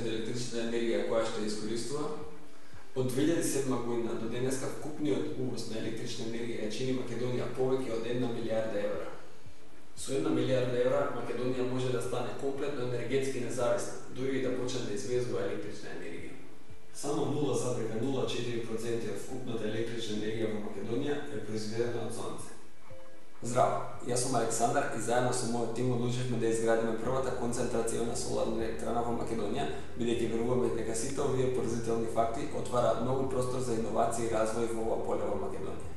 од електрична енергија која што искористува. Од 2007 година до денеска вкупниот увоз на електрична енергија чини Македонија повеќе од 1 милијарда евра. Со 1 милијарда евра Македонија може да стане комплетно енергетски независна, дури и да почне да извезува електрична енергија. Само 0,04% од вкупната електрична енергија во Македонија е произведена од сонце. Здраво, јас сум Александар и заедно со мојот тим одлучивме да изградиме првата концентрациона соларна електрана во Македонија, бидејќи веруваме дека сите овие поразителни факти отвараат многу простор за иновации и развој во ова поле во Македонија.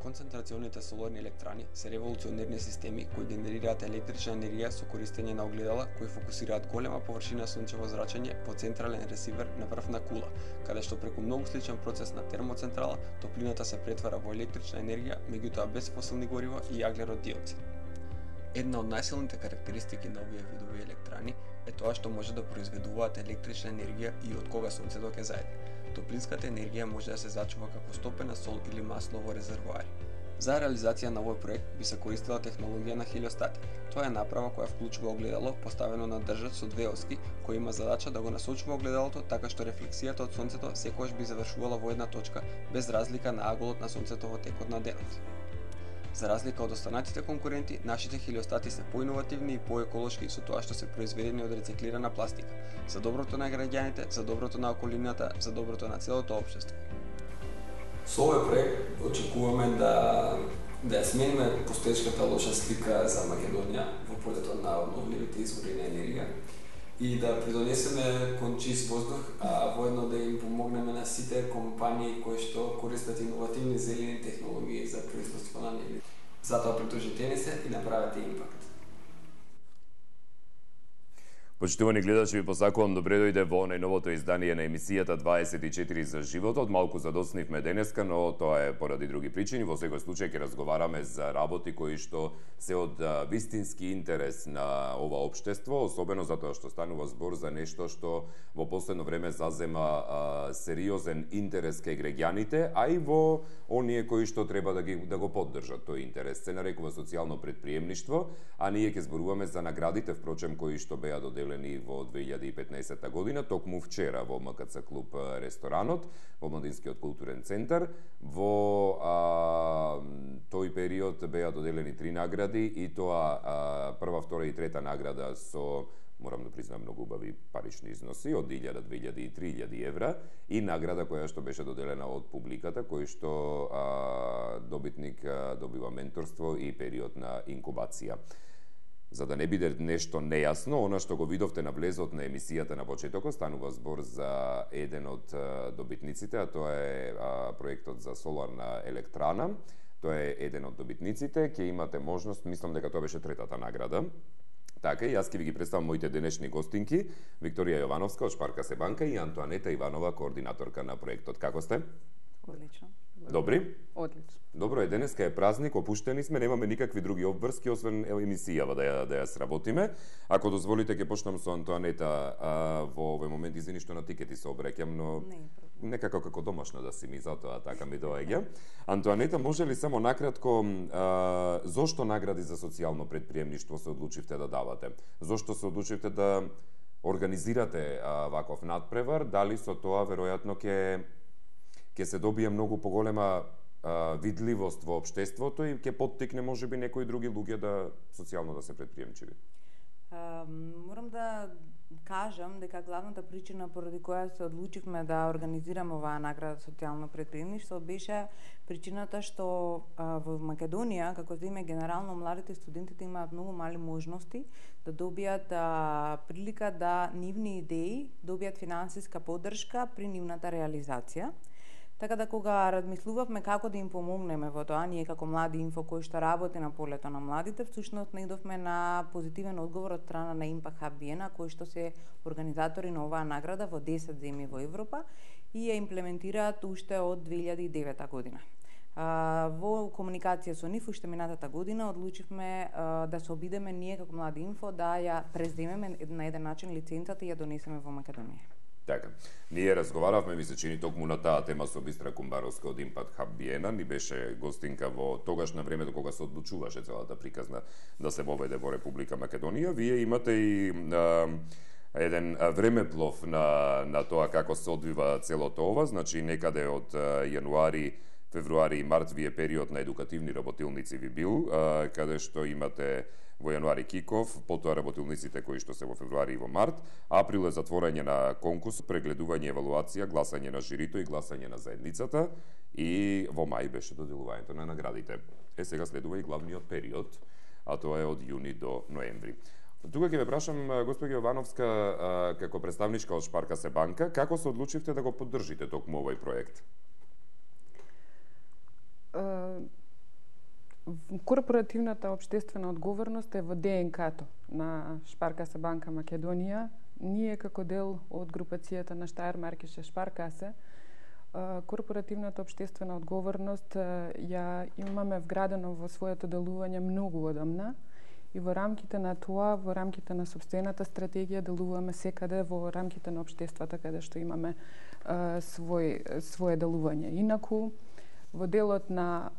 Концентрационите соларни електрани се револуционерни системи кои генерираат електрична енергија со користење на огледала кои фокусираат голема површина сончево зрачење по централен ресивер на врв на кула, каде што преку многу сличен процес на термоцентрала топлината се претвара во електрична енергија, меѓутоа без фосилни горива и јаглерод диоксид. Една од најсилните карактеристики на овие видови електрани е тоа што може да произведуваат електрична енергија и од кога сонцето ќе зајде. Топлинската енергија може да се зачува како стопена сол или масло во резервоари. За реализација на овој проект би се користела технологија на хелиостати. Тоа е направа која вклучува огледало поставено на држач со две оски, кој има задача да го насочува огледалото така што рефлексијата од сонцето секогаш би завршувала во една точка, без разлика на аголот на сонцето во текот на денот. За разлика од останатите конкуренти, нашите хелиостати се поиновативни и поеколошки со тоа што се произведени од рециклирана пластика, за доброто на граѓаните, за доброто на околината, за доброто на целото општество. Со овој проект очекуваме да ја смениме постоечката лоша слика за Македонија во полето на обновливите извори на енергија и да придонесеме кон чист воздух, а воедно да им помогнеме на сите компании кои што користат иновативни зелени технологии за производство на енергија. Затоа придружете се и направете импакт. Почитувани гледачи, ви посакувам добре дојде во најновото издание на емисијата 24 за животот. Малку задоснивме денеска, но тоа е поради други причини. Во секој случај ќе разговараме за работи кои што се од вистински интерес на ова општество, особено затоа што станува збор за нешто што во последно време зазема сериозен интерес кај граѓаните, а и во оние кои што треба да го поддржат тој интерес. Се нарекува социјално предприемништво, а ние ќе зборуваме за наградите, впрочем, кои што беа доделени во 2015 година, токму вчера во МКЦ клуб Ресторанот, во Младинскиот културен центар. Во тој период беа доделени 3 награди и тоа прва, втора и трета награда со, морам да признам, многу убави парични износи, од 1000, 2000 и 3000 евра, и награда која што беше доделена од публиката, кој што добитник добива менторство и период на инкубација. За да не биде нешто нејасно, она што го видовте на влезот на емисијата на почетокот, станува збор за еден од добитниците, а тоа е проектот за соларна електрана. Тоа е еден од добитниците. Ќе имате можност, мислам дека тоа беше третата награда. Така, и јас ќе ви ги представам моите денешни гостинки, Викторија Јовановска од Шпарка се банка и Антоанета Иванова, координаторка на проектот. Како сте? Одлично. Добри? Одлично. Добро е, денеска е празник, опуштени сме, немаме никакви други обврски, освен емисијава да ја сработиме. Ако дозволите, ќе почнам со Антоанета во овој момент, извини што на тикети се обреќам, но некако како домашно да си ми, затоа така ми доаѓа. Антоанета, може ли само накратко, зошто награди за социјално предприемништво се одлучивте да давате? Зошто се одлучивте да организирате ваков надпревар? Дали со тоа веројатно ќе се добие многу поголема видливост во општеството и ќе поттикне можеби некои други луѓе да социјално да се предприемчиви? Морам да кажам дека главната причина поради која се одлучивме да организираме оваа награда социјално предприемништво беше причината што во Македонија, како за име генерално, младите студентите имаат многу мали можности да добијат прилика да нивни идеи добијат финансиска поддршка при нивната реализација. Така да кога размислувавме како да им помогнеме во тоа, ние како Млади Инфо кој што работи на полето на младите, всушност наидовме на позитивен одговор од страна на Impact Hub Vienna, кои што се организатори на оваа награда во 10 земји во Европа и ја имплементираат уште од 2009 година. Во комуникација со нив уште минатата година одлучивме да се обидеме ние како Млади Инфо да ја преземеме на еден начин лиценцата и ја донесеме во Македонија. Така, ние разговаравме, ми се чини токму на таа тема со Бистра Кумбаровска од Impact Hub Vienna, ни беше гостинка во тогаш на времето кога се одлучуваше целата приказна да се воведе во Република Македонија. Вие имате и еден времеплов на тоа како се одвива целото ова, значи некаде од јануари, февруари и март ви е период на едукативни работилници ви бил, каде што имате во јануари киков, потоа работилниците кои што се во февруари и во март, април е затворање на конкурс, прегледување, евалуација, гласање на жирито и гласање на заедницата и во мај беше доделувањето на наградите. Сега следува и главниот период, а тоа е од јуни до ноември. Тука ќе ве прашам, госпоѓа Јовановска, како представничка од Шпаркасе банка, како се одлучивте да го поддржите токму овој проект? Корпоративната општествена одговорност е во ДНК-то на Шпаркасе банка Македонија. Ние како дел од групацијата на Штајер-Маркише Шпаркасе, корпоративната општествена одговорност ја имаме вградено во своето делување многу одамна и во рамките на тоа, во рамките на сопствената стратегија делуваме секаде во рамките на општествата каде што имаме свое делување. Инаку, во делот на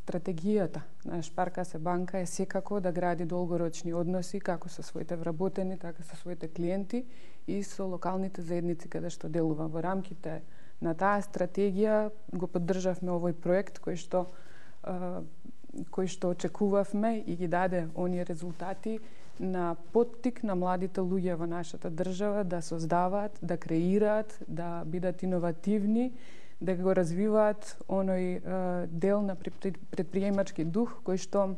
стратегијата на Шпаркасе банка е секако да гради долгорочни односи како со своите вработени, така со своите клиенти и со локалните заедници каде што делува. Во рамките на таа стратегија го поддржавме овој проект кој што очекувавме и ги даде оние резултати на поттик на младите луѓе во нашата држава да создаваат, да креираат, да бидат иновативни, да го развиваат оној дел на предприемачки дух кој што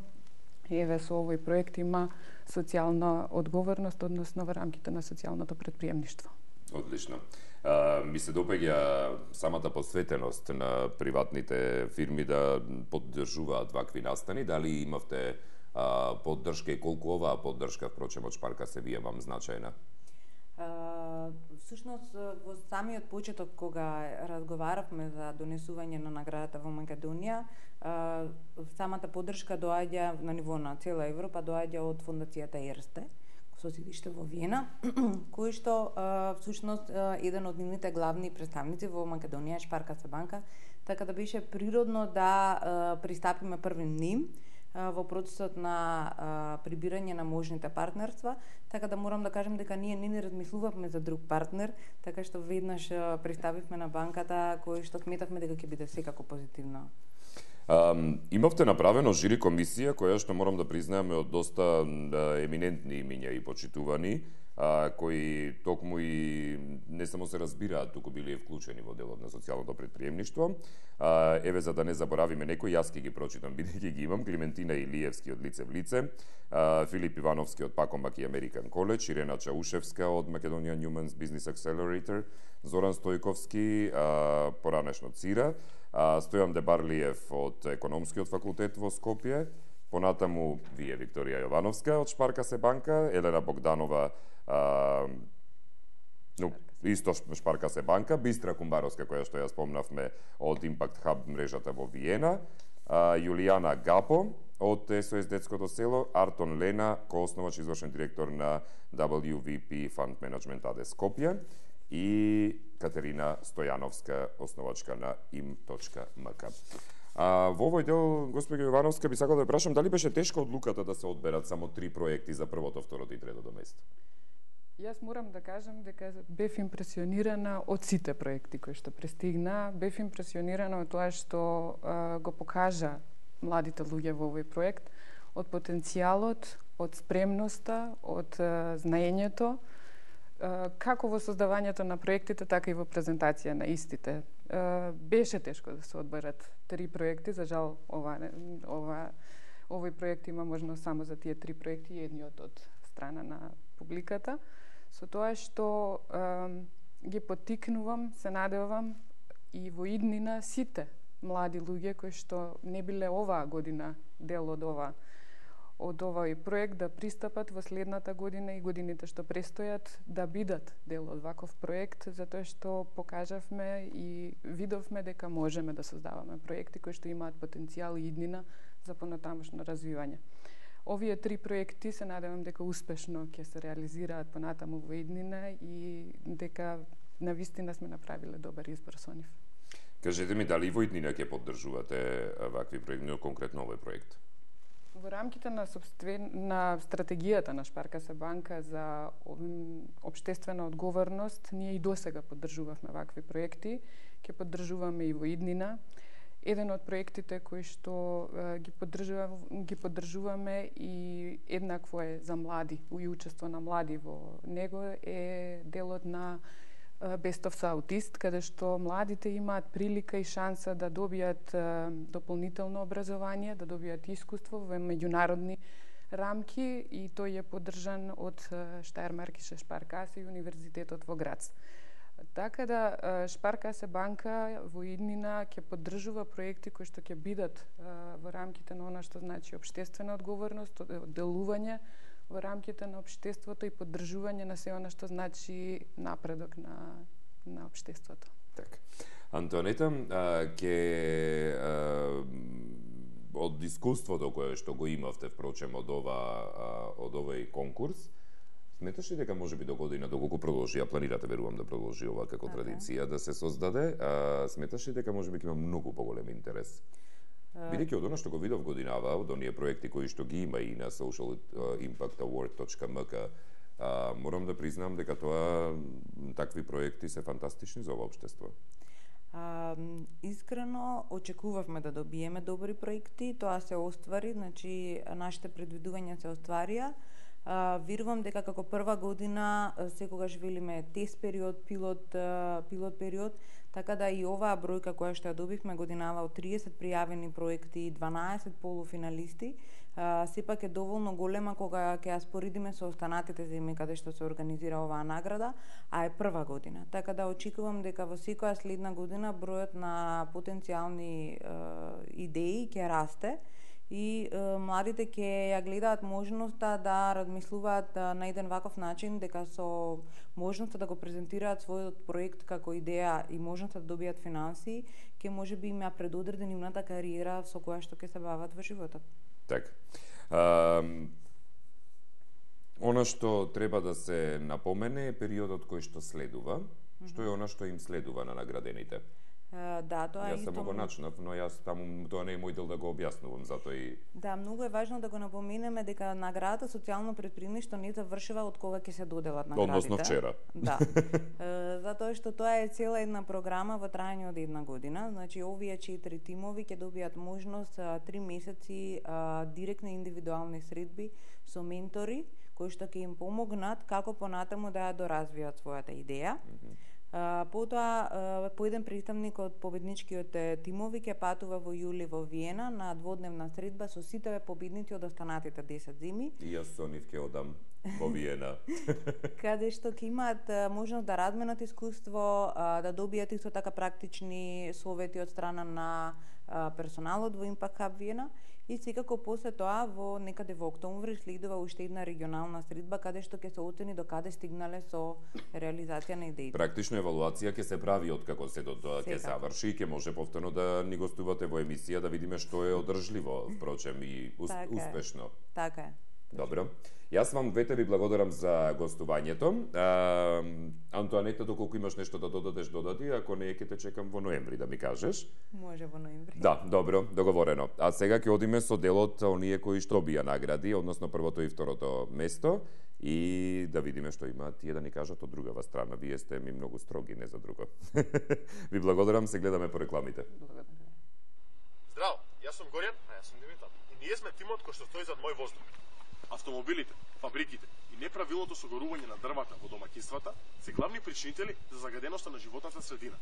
еве со овој проект има социјална одговорност, односно во рамките на социјалното предприемништво. Одлично. Ми се допаѓа самата посветеност на приватните фирми да поддржуваат вакви настани. Дали имавте поддршка и колку оваа поддршка, впрочем, од Шпаркасе вие вам значајна? Всушност, во самиот почеток, кога разговаравме за донесување на наградата во Македонија, самата поддршка доаѓа на ниво на цела Европа, доаѓа од фондацијата Ерсте, со седиште во Виена, кој што всушност еден од нивните главни представници во Македонија е Шпаркасе банка, така да беше природно да пристапиме први ним во процесот на прибирање на можните партнерства, така да морам да кажем дека ние не размислувавме за друг партнер, така што веднаш пристапивме на банката кој што сметавме дека ќе биде секако позитивно. Имавте направено жири комисија која што морам да признаеме од доста еминентни имиња и почитувани, кои токму и не само се разбираат, туку били вклучени во делот на социјалното предприемништво. Еве, за да не заборавиме некој, јас ќе ги прочитам, бидејќи ги имам: Климентина Илиевски од Лице в лице, Филип Ивановски од Пакомбак и Американ Коледж, Ирена Чаушевска од Македонија Newman's Business Accelerator, Зоран Стојковски, поранешно ЦИРА, Стојан Дебарлиев од Економскиот факултет во Скопје, понатаму вие, Викторија Јовановска од Шпаркасе банка, Елена Богданова, исто Шпаркасе банка, Бистра Кумбаровска, која што ја спомнавме, од Impact Hub мрежата во Виена, Јулијана Гапо од СОС Детското село, Артон Лена, коосновач извршен директор на WVP Fund Management АД Скопје и Катерина Стојановска, основачка на im.mk. Во овој дел, господи Јовановска, би сакал да прашам, дали беше тешка одлуката да се одберат само 3 проекти за првото, второто и третото место? Јас морам да кажам дека бев импресионирана од сите проекти кои што пристигна. Бев импресионирана од тоа што го покажа младите луѓе во овој проект, од потенцијалот, од спремноста, од знаењето, како во создавањето на проектите, така и во презентација на истите. Беше тешко да се одберат 3 проекти, за жал овој проект има можност само за тие 3 проекти, едниот од страна на публиката. Со тоа што ги поттикнувам, се надевам и во иднина сите млади луѓе кои што не биле оваа година дел од овој проект да пристапат во следната година и годините што престојат да бидат дел од ваков проект, затоа што покажавме и видовме дека можеме да создаваме проекти кои што имаат потенцијал и иднина за понатамошно развивање. Овие 3 проекти се надевам дека успешно ќе се реализираат понатаму во иднина и дека навистина сме направиле добар избор со нив. Кажете ми, дали во иднина ќе поддржувате вакви проекти, конкретно овој проект? Во рамките на стратегијата на Шпаркаса банка за општествена одговорност, ние и досега поддржувавме вакви проекти, ќе поддржуваме и во иднина. Еден од проектите кои што ги поддржуваме и еднакво е за млади, и учество на млади во него е делот на Best of Southeast, каде што младите имаат прилика и шанса да добијат дополнително образование, да добијат искуство во меѓународни рамки и тој е поддржан од Штаермаркише Шпаркасе и Универзитетот во Грац. Така да Шпаркасе банка во иднина ќе поддржува проекти кои што ќе бидат во рамките на она што значи општествена одговорност, делување во рамките на општеството и поддржување на се она што значи напредок на општеството. Така. Антоанета, од искуството кое што го имавте впрочем од овој конкурс, сметаш ли дека можеби до година, доколку продолжи, а планирате, верувам, да продолжи ова како традиција да се создаде, сметаш ли дека можеби ќе има многу поголем интерес? Бидејќи од она што го видов годинава, од оние проекти кои што ги има и на socialimpactaward.mk, морам да признам дека такви проекти се фантастични за ова општество. Искрено очекувавме да добиеме добри проекти, тоа се оствари, значи нашите предвидувања се остварија. Верувам дека како прва година секогаш велиме тест период, пилот период, така да и оваа бројка која што ја добивме годинава од 30 пријавени проекти и 12 полуфиналисти, сепак е доволно голема кога ќе ја споредиме со останатите земји каде што се организира оваа награда, а е прва година. Така да очекувам дека во секоја следна година бројот на потенцијални идеи ќе расте и младите ќе ја гледаат можноста да размислуваат на еден ваков начин, дека со можноста да го презентираат својот проект како идеја и можноста да добијат финансии, ќе можеби им ја предодреди нивната кариера со која што ќе се бават во животот. Така. Она што треба да се напомене е периодот кој што следува, што е она што им следува на наградените. Да, тоа е исто. Јас само го начнав, но тоа не е мој дел да го објаснувам, затоа и... Да, многу е важно да го напоменеме дека наградата социјално претприемништво не завршува од кога ќе се доделат наградите. Односно вчера. Да. Затоа што тоа е цела една програма во трајање од една година. Значи, овие 4 тимови ќе добијат можност 3 месеци директни индивидуални средби со ментори кои што ќе им помогнат како понатаму да ја доразвијат својата идеја. Потоа, по еден представник од победничкиот тимови ќе патува во јули во Виена на дводневна средба со сите победници од останатите 10 зими. И јас со нив ќе одам во Виена. Каде што ќе имаат можност да разменат искуство, да добијат исто така практични совети од страна на персоналот во Impact Hub Виена. И секако после тоа некаде во октомври следува уште една регионална средба каде што ќе се оцени до каде стигнале со реализација на идеите. Практично евалуација ќе се прави откако се до тоа ќе заврши и ќе може повторно да ни гостувате во емисија да видиме што е одржливо, впрочем и успешно. Така е. Добро. Јас вам двете ви благодарам за гостувањето. Антоанета, доколку имаш нешто да додади, ако не ќе те чекам во ноември да ми кажеш. Може во ноември. Да, добро, договорено. А сега ќе одиме со делот оние кои што добија награди, односно првото и второто место и да видиме што имаат тие да ни кажат од другава страна. Вие сте ми многу строги, не за друго. Ви благодарам, се гледаме по рекламите. Здраво, јас сум Горјан, а јас сум Димитар. И ние сме тимот кој што стои зад Мој воздух. Автомобилите, фабриките и неправилното согорување на дрвата во домаќинствата се главни причинители за загаденоста на животната средина.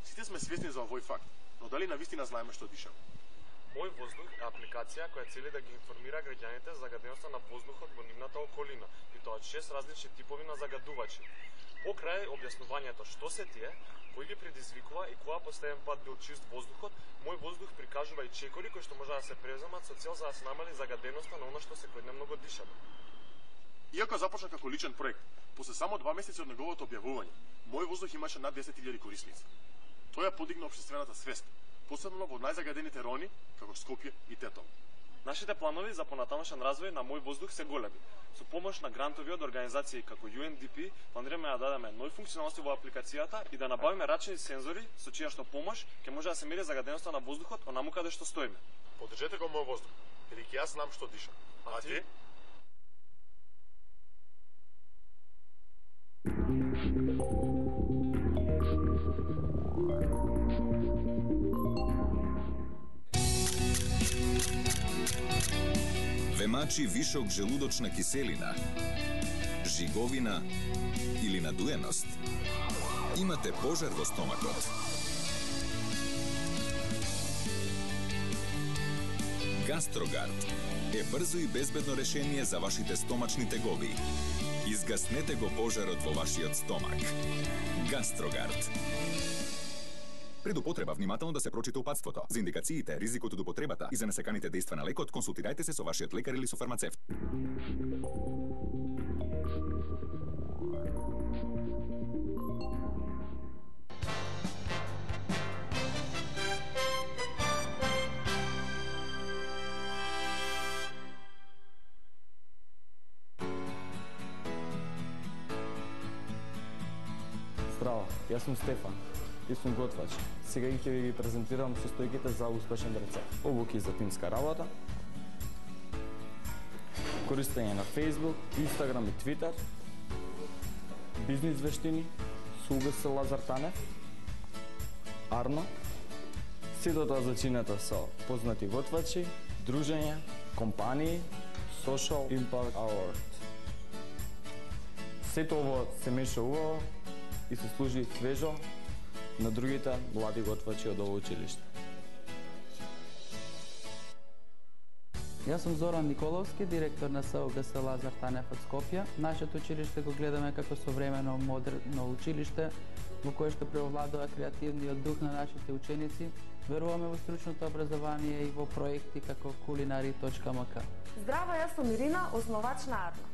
Сите сме свесни за овој факт, но дали навистина знаеме што дишаме? Мој воздух е апликација која цели да ги информира граѓаните за загаденоста на воздухот во нивната околина, и тоа од 6 различни типови на загадувачи. Покрај објаснувањето што се тие, кој ги предизвикува и кога последен пат бил чист воздухот, Мој воздух прикажува и чекори кои што може да се преземат со цел за да се намали загаденоста на она што секојдневно го дишаме. Иако започна како личен проект, после само 2 месеци од неговото објавување, Мој воздух имаше над 10.000 корисници. Тоа ја подигна општествената свест, посебно во најзагадените рони, како Скопје и Тетово. Нашите планови за понатамошен развој на Мој воздух се големи. Со помош на грантови од организации како UNDP, планираме да дадеме нови функционалности во апликацијата и да набавиме рачни сензори со чија што помош ќе може да се мери загаденоста на воздухот онаму каде што стоиме. Поддржете го Мој воздух. бидејќи јас знам што дишам. А ти? Ве мачи вишок желудочна киселина, жиговина или надуеност? Имате пожар во стомакот? Гастрогард е брзо и безбедно решение за вашите стомачни тегови. Изгаснете го пожарот во вашиот стомак. Гастрогард. Пред употреба внимателно да се прочита упатството. За индикациите, ризикот од употребата и за несаканите дејства на лекот, консултирајте се со вашиот лекар или со фармацевт. Здраво, јас сум Стефан. Јас сум готвач. Сега ќе ви презентирам состојките за успешен рецепт. Обуки за тимска работа, користење на Facebook, Instagram и Twitter, бизнис вештини, со УГС Лазар Танев, Арно, сето тоа зачинето со познати готвачи, дружења, компании, Social Impact Award. Сето ово се меша убаво и се служи свежо на другите млади готвачи од ово училиште. Јас сум Зоран Николовски, директор на СУГС Лазар Танев од Скопје. Нашето училиште го гледаме како современо модерно училиште во кое што преовладува креативниот дух на нашите ученици. Веруваме во стручното образование и во проекти како kulinari.mk. Здраво, јас сум Ирина, основач на Арно.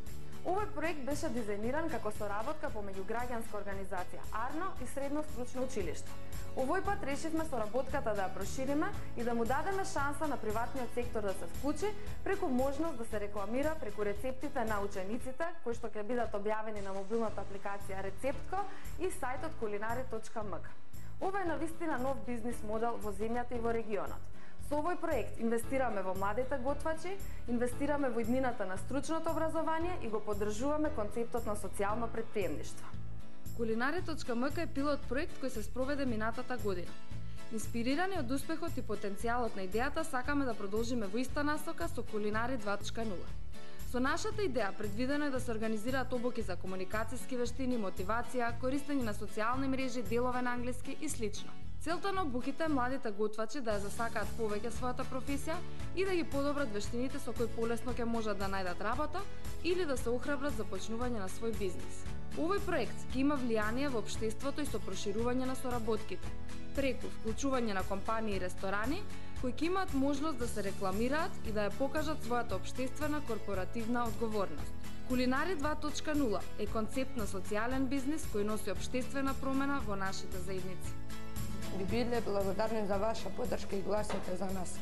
Овој проект беше дизајниран како соработка помеѓу граѓанска организација Арно и Средно стручно училиште. Овој пат решивме соработката да ја прошириме и да му дадеме шанса на приватниот сектор да се вклучи преку можност да се рекламира преку рецептите на учениците, кои што ќе бидат објавени на мобилната апликација Рецептко и сајтот kulinari.mk. Ова е навистина нов бизнис модел во земјата и во регионот. Со овој проект инвестираме во младите готвачи, инвестираме во иднината на стручното образование и го поддржуваме концептот на социјално претприемништво. Kulinari.mk е пилот проект кој се спроведе минатата година. Инспирирани од успехот и потенцијалот на идејата, сакаме да продолжиме во иста насока со Kulinari 2.0. Со нашата идеја предвидено е да се организираат обуки за комуникацијски вештини, мотивација, користење на социјални мрежи, делове на англиски и слично. Целта на обуките е младите готвачи да ја засакаат повеќе својата професија и да ги подобрат вештините со кои полесно ќе можат да најдат работа или да се охрабрат за почнување на свој бизнис. Овој проект ќе има влијание во општеството и со проширување на соработките, преку вклучување на компании и ресторани кои ќе имаат можност да се рекламираат и да ја покажат својата општествена корпоративна одговорност. Kulinari 2.0 е концепт на социјален бизнис кој носи општествена промена во нашите заедници. Би биле благодарни за ваша поддршка и гласате за нас.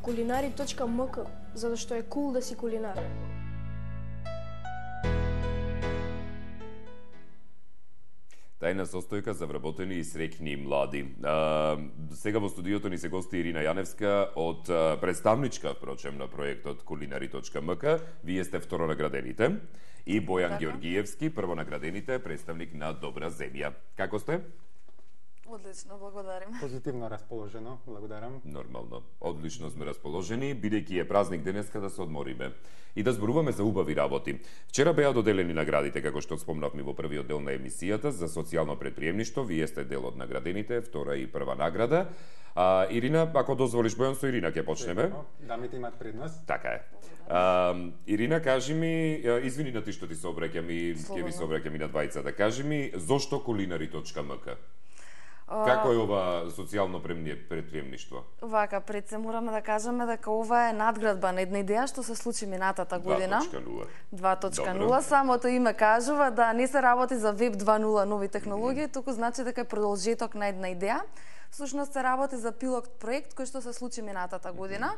Kulinari.mk, затоа што е кул да си кулинар. Тајна состојка за вработени и среќни млади. Сега во студиото ни се гости Ирина Јаневска од представничка, впрочем, на проектот Kulinari.mk. Вие сте второ наградените. И Бојан Георгиевски, прво наградените, представник на Добра земја. Како сте? Одлично, благодарим. Позитивно расположено, благодарам. Нормално. Одлично сме расположени, бидејќи е празник денеска да се одмориме и да зборуваме за убави работи. Вчера беа доделени наградите, како што спомнавме во првиот дел на емисијата, за социјално претприемништво. Вие сте дел од наградените, втора и прва награда. Ирина, ако дозволиш, Бојан, со Ирина ќе почнеме. Дамите имаат предност. Така е. Ирина, кажи ми, извини на ти што ти се обраќам и ќе ви се обраќам и на двајцата. Кажи ми, зошто Kulinari.mk? Како е ова социјално претприемништво? Вака, пред се мораме да кажеме дека ова е надградба на една идеја што се случи минатата година. 2.0. Самото име кажува да не се работи за Web 2.0 нови технологии, туку значи дека е продолжеток на една идеја. Всушност се работи за пилот проект кој што се случи минатата година.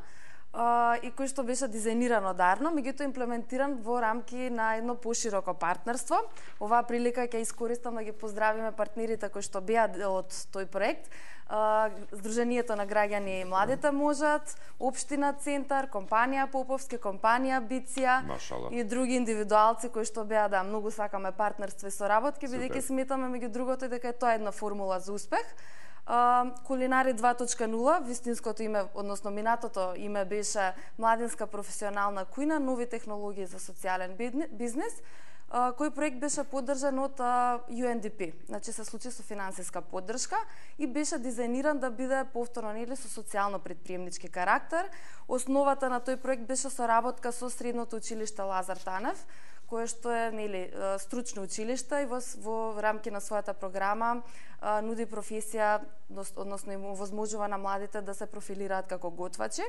и кој што беше дизајниран од Арно, меѓутоа имплементиран во рамки на едно пошироко партнерство. Оваа прилика ќе искористам да ги поздравиме партнерите кои што беа дел од тој проект. Сдруженијето на граѓани Младите можат, Општина Центар, компанија Поповски, компанија Биција и други индивидуалци кои што беа многу сакаме партнерство и соработки, бидејќи сметаме меѓу другото дека е тоа една формула за успех. Кулинари 2.0, вистинското име, односно минатото име беше Младинска професионална кујна, нови технологии за социјален бизнис, кој проект беше поддржан од UNDP, значи се случи со финансиска поддршка и беше дизајниран да биде повторно со социјално предприемнички карактер. Основата на тој проект беше соработка со Средното училиште Лазар Танев, кое што е стручно училиште и во рамки на својата програма нуди професија, односно им овозможува на младите да се профилираат како готвачи.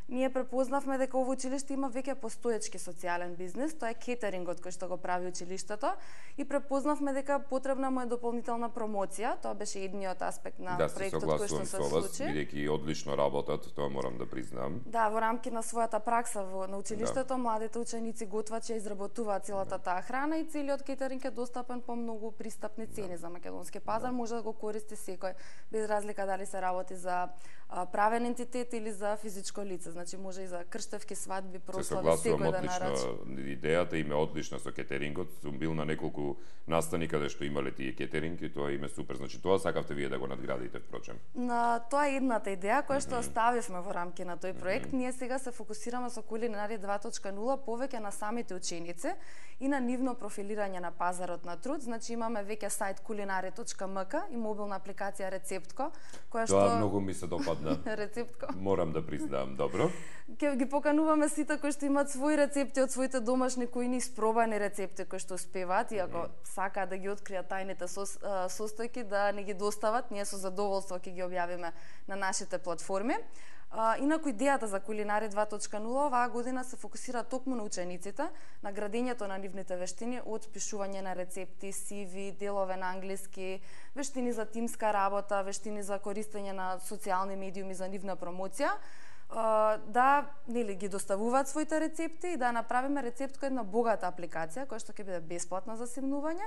Ние препознавме дека ово училиште има веќе постоечки социјален бизнис, тоа е кетерингот кој што го прави училиштето, и препознавме дека потребна му е дополнителна промоција, тоа беше едниот аспект на проектот кој што се случи. Бидејќи одлично работат, тоа морам да признам. Да, во рамки на својата пракса на училиштето, младите ученици готвачи изработуваат целата таа храна и целиот кетеринг е достапен по многу пристапни цени за македонски пазар, може да го користи секој, без разлика дали се работи за правен ентитет или за физичко лице. Значи може и за крштевки, свадби, прослави, секој да нарачи. Идејата им е одлична со кетерингот. Сум бил на неколку настани каде што имале тие кетеринг и тоа им е супер. Значи тоа сакавте вие да го надградите впрочем. На тоа е едната идеја која што оставивме во рамки на тој проект. Ние сега се фокусираме со Кулинари 2.0 повеќе на самите ученици и на нивно профилирање на пазарот на труд. Значи имаме веќе сајт kulinari.mk и мобилна апликација Рецептко, која што Тоа многу ми се допадна. Рецептко. Морам да признам, добро. Ќе ги покануваме сите кои што имаат своји рецепти од своите домашни кујни, испробани рецепти кои што успеваат и ако сакаат да ги откријат тајните состојки да не ги достават, ние со задоволство ќе ги објавиме на нашите платформи. Инаку идејата за Кулинари 2.0 оваа година се фокусира токму на учениците, на градењето на нивните вештини, од пишување на рецепти, CV, делове на англиски, вештини за тимска работа, вештини за користење на социјални медиуми за нивна промоција, да ги доставуваат своите рецепти и да направиме Рецептко една богата апликација која што ќе биде бесплатна за симнување,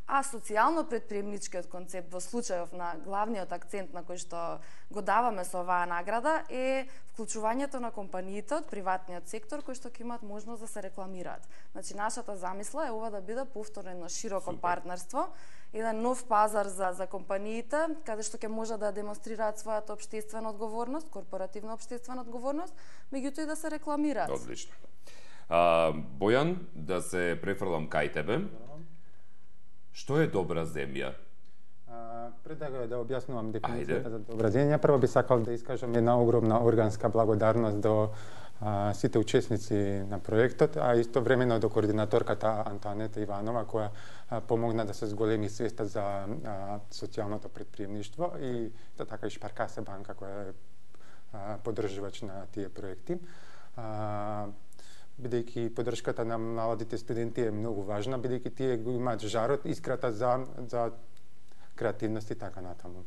а социјално предприемничкиот концепт во случајов на главниот акцент на кој што го даваме со оваа награда е вклучувањето на компаниите од приватниот сектор кои што ќе имаат можност да се рекламираат. Значи нашата замисла е ова да биде повторно едно широко партнерство, еден нов пазар за компаниите, каде што ќе може да демонстрираат својата општествена одговорност, корпоративна општествена одговорност, меѓутоа и да се рекламираат. Одлично. Бојан, да се префрлам кај тебе. Што е добра земја? Пред да објаснувам дефиницијата за добра земја, прво би сакал да искажам една огромна органска благодарност до сите учесници на проектот, а истовремено до координаторката Антоанета Иванова, која помогна да се зголеми свеста за социјалното предприемништво и така и Шпаркасе банка која е поддржувач на тие проекти. Бидејќи поддршката на младите студенти е многу важна, бидејќи тие го имаат жарот, искрата за креативност и така натаму.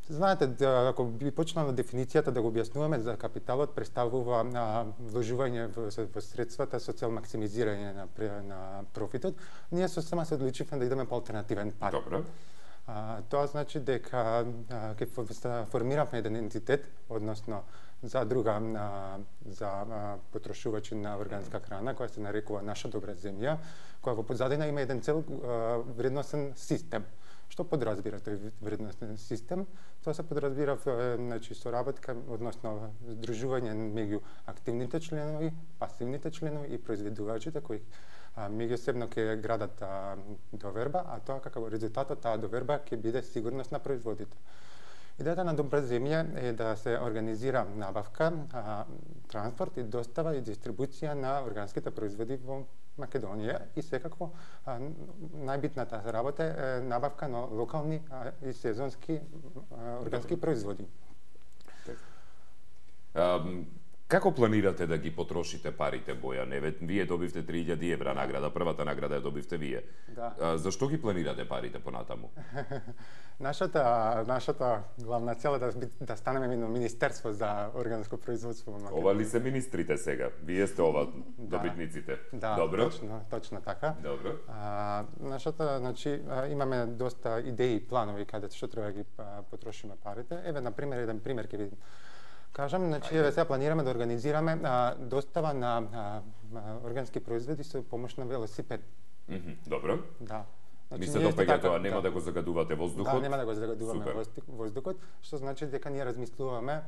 Знаете, ако би почнала дефиницијата да го објаснуваме за капиталот, представува вложување во средствата со цел максимизирање на профитот, ние сосема се одлучивме да идеме по алтернативен пат. Добро. Тоа значи дека ќе формираме еден ентитет, односно задруга за потрошувачи на органска храна, која се нарекува Наша добра земја, која во позадина има еден цел вредносен систем. Што подразбира тој вредносен систем? Тоа се подразбира значи соработка, односно здружување меѓу активните членови, пасивните членови и произведувачите кои меѓусебно ќе градат доверба, а тоа како резултат од таа доверба ќе биде сигурност на производите. Идејата на добра земја е да се организира набавка, транспорт и достава и дистрибуција на органските производи во Македонија и секако најбитната работа е набавка на локални и сезонски органски производи. Како планирате да ги потрошите парите, Бојан? Вие добивте 3000 евра награда, првата награда ја добивте вие. Да. Зашто ги планирате парите понатаму? Нашата главна цел е да станеме едно министерство за органско производство во Македонија. Ова ли се министрите сега? Вие сте ова добитниците? Да, добро. Точно така. Добро. Нашата, значи, имаме доста идеи, планови каде што треба да ги потрошиме парите. Еве, на пример, еден пример ќе ви кажам, значи, еве сега планираме да организираме достава на органски производи со помош на велосипед. Добро. Да. Значи, ми се допаѓа тоа, нема да го загадувате воздухот. Да, нема да го загадуваме воздухот, што значи дека ние размислуваме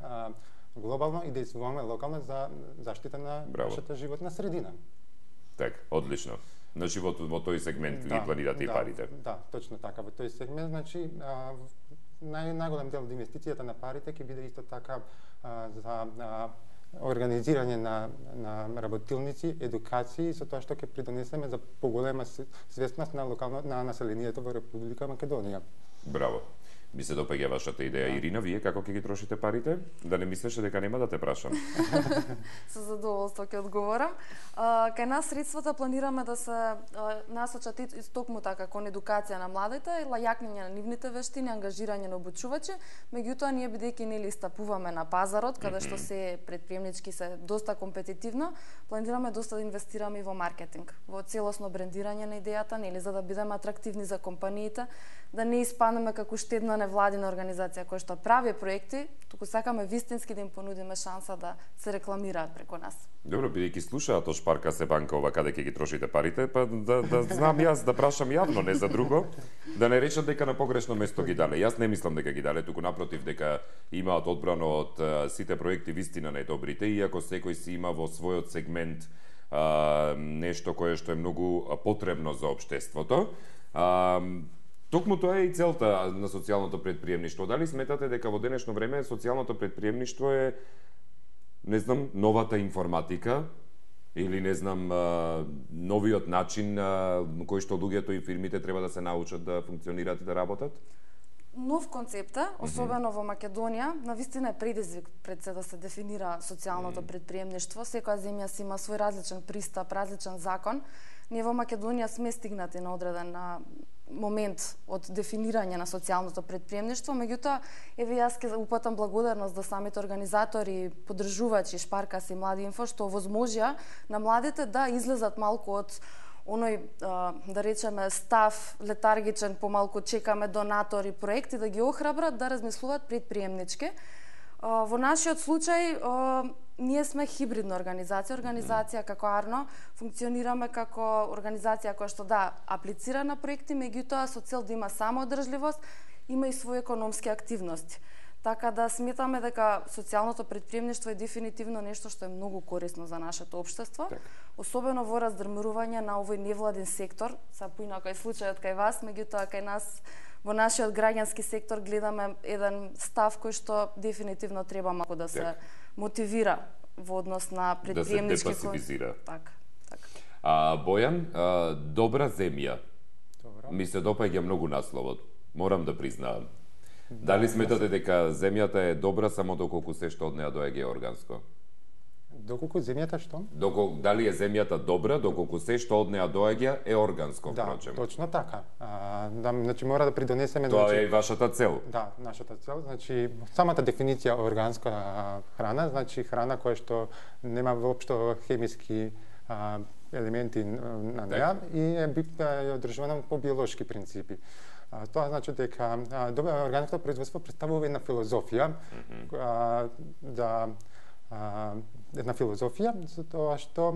глобално и действуваме локално за заштита на нашата животна средина. Така, одлично. Значи во тој сегмент ги планирате и парите. Да, точно така. Во тој сегмент, значи, најголем дел од инвестицијата на парите ќе биде исто така за организирање на работилници, едукации, со тоа што ќе придонесеме за поголема свесност на населението во Република Македонија. Браво. Ми се допаѓа вашата идеја. Ирина, вие како ќе ги трошите парите? Да не мислеше дека нема да те прашам. Со задоволство ќе одговорам. Кај нас средствата планираме да се насочат токму така кон едукација на младите, јакнење на нивните вештини, ангажирање на обучувачи, меѓутоа ние бидејќи нели стапуваме на пазарот, каде што се предприемнички се доста компетитивно, планираме доста да инвестираме и во маркетинг, во целосно брендирање на идејата, нели за да бидеме атрактивни за компаниите, да не испаднеме како штедна невладина организација која што прави проекти, туку сакаме вистински да им понудиме шанса да се рекламираат преку нас. Добро, бидејќи слушаат од Шпаркасе банка ова каде ќе ги трошите парите, па да знам јас да прашам јавно, не за друго, да не речат дека на погрешно место ги дале. Јас не мислам дека ги дале, туку напротив дека имаат одбрано од сите проекти вистина најдобрите, иако секој си има во својот сегмент нешто кое што е многу потребно за општеството. Токму тоа е и целта на социјалното претприемништво. Дали сметате дека во денешно време социјалното претприемништво е, не знам, новата информатика или не знам, новиот начин кој што луѓето и фирмите треба да се научат да функционираат и да работат? Нов концепт, особено во Македонија, навистина е предизвик пред се да се дефинира социјалното претприемништво. Секоја земја си има свој различен пристап, различен закон. Ние во Македонија сме стигнати на одреден момент од дефинирање на социјалното претприемништво, меѓутоа, еве јас ќе упатам благодарност до самите организатори, поддржувачи Шпаркас и Млади Инфо, што овозможија на младите да излезат малку од оној, да речеме, став летаргичен, помалку чекаме донатори, проекти, да ги охрабрат да размислуваат предприемнички. Во нашиот случај, ние сме хибридна организација како Арно, функционираме како организација која што аплицира на проекти, меѓутоа со цел да има самоодржливост, има и своји економски активности. Така да сметаме дека социјалното претприемништво е дефинитивно нешто што е многу корисно за нашето општество, особено во раздрмирување на овој невладин сектор, са поинако е случајот кај вас, меѓутоа кај нас во нашиот граѓански сектор гледаме еден став кој што дефинитивно треба малку да се мотивира во однос на предприемнички... Да се депасивизира. Така. Бојан, добра земја. Ми се допаѓа многу насловот, морам да признаам. Дали сметате дека земјата е добра само доколку се што од неа доаѓа органско? Доколку земјата што? Дали е земјата добра доколку се што од неа доаѓа е органско, впрочем? Да, точно така. Значи мора да придонесеме... Тоа е и вашата цел. Да, нашата цел. Значи, самата дефиниција органска храна, значи храна која што нема воопшто хемиски елементи на неа и е одржувана по биолошки принципи. Тоа значи дека органското производство представува една филозофија, една филозофија за тоа што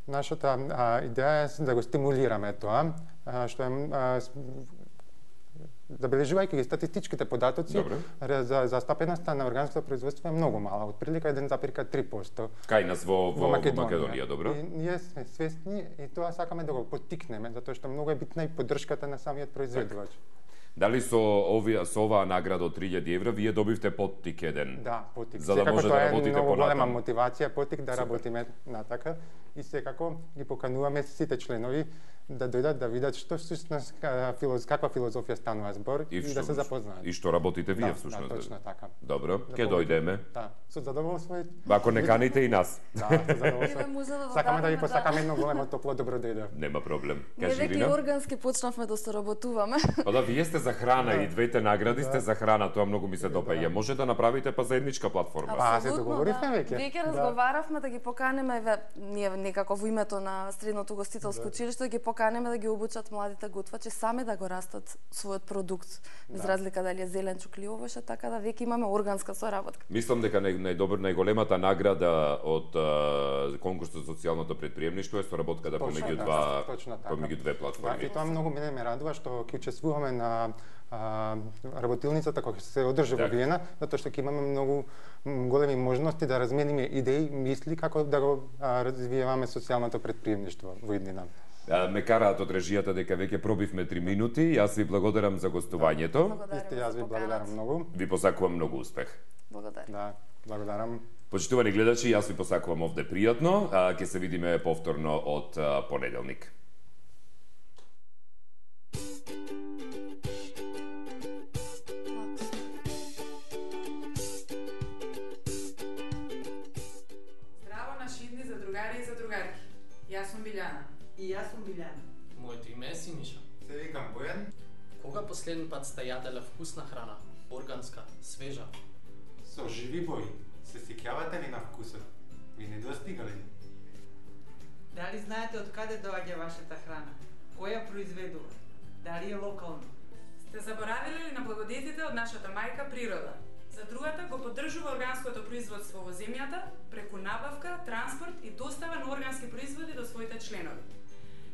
нашата идеја е да го стимулираме тоа, што е забележувајќи ги статистичките податоци, застапеноста на органското производство е многу мала, отприлика 1,3%. Кај нас во Македонија, добро? И ние сме свесни и тоа сакаме да го поттикнеме, затоа што многу е битна и поддршката на самиот производувач. Дали со оваа награда од 3000 евра вие добивте поттик еден? Да, поттик. За да може да работите понатаму. Многу голема понатаму. мотивација поттик да работиме натака и секако ги покануваме сите членови да дојдат да видат што всушност каква филозофија станува збор и да се запознаат. И што работите вие всушност? Да, точно така. Добро, ќе дојдеме. Да, со задоволство. Ако не каните и нас. Да, со задоволство. Сакаме да ви посакаме едно големо топло добро дојде. Нема проблем. Ние веќе органски почнавме да соработуваме. Па да, вие сте за храна и двете награди сте за храна, тоа многу ми се допаѓа. Може да направите па заедничка платформа. Се договоривме веќе. Веќе разговаравме да ги поканеме, ние некако во името на Средното гостителско училиште да ги поканеме да ги обучат младите готвачи сами да го растат својот продукт, без разлика дали е зеленчук или овоше, така да веќе имаме органска соработка. Мислам дека најголемата награда од конкурсот за социјалното претприемништво е соработката помеѓу две платформи. И тоа многу ме радува што ќе учествуваме на работилницата која се одржи во Виена, затоа што ќе имаме многу големи можности да размениме идеи, мисли како да го развиваме социјалното претприемништво во иднина. Ме караат од режијата дека веќе пробивме 3 минути. Јас ви благодарам за гостувањето. Исто јас ви благодарам многу. Ви посакувам многу успех. Благодарам. Да, благодарам. Почитувани гледачи, јас ви посакувам овде пријатно. Ќе се видиме повторно од понеделник. Здраво наши идни задругари и задругарки. Јас сум Билјана. И јас сум Билјана. Моето име е Синиша. Се викам Бојан. Кога последен пат сте јаделе вкусна храна? Органска, свежа? Со живи бои. Се сеќавате ли на вкусот? Ви недостига ли? Дали знаете од каде доаѓа вашата храна? Кој ја произведува? Дали е локална? Сте заборавиле ли на благодетите од нашата мајка природа? Задругата го поддржува органското производство во земјата преку набавка, транспорт и достава на органски производи до своите членови.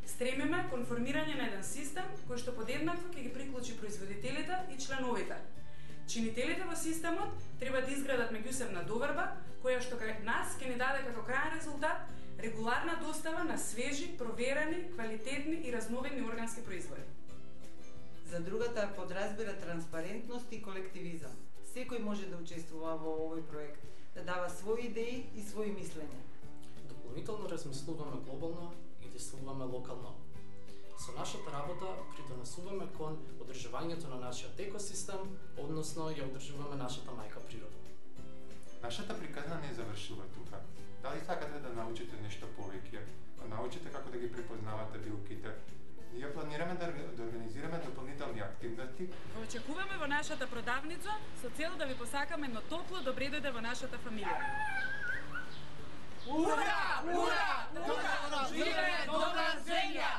Стремиме кон формирање на еден систем кој што подеднакво ќе ги приклучи производителите и членовите. Чинителите во системот треба да изградат меѓусебна доверба која што кај нас ќе ни даде како крајен резултат регуларна достава на свежи, проверени, квалитетни и разновидни органски производи. Задругата подразбира транспарентност и колективизам. Секој може да учествува во овој проект, да дава своји идеи и своји мислења. Дополнително размислуваме глобално и действуваме локално. Со нашата работа придонесуваме кон одржувањето на нашиот екосистем, односно ја одржуваме нашата мајка природа. Нашата приказна не завршува тука. Дали сакате да научите нешто повеќе? Да научите како да ги препознавате билките? Ние планираме да организираме дополнителни активности. Очекуваме во нашата продавница со цел да ви посакаме едно топло добре дојде во нашата фамилија. Ура! Ура! Ура! Живее добра земја!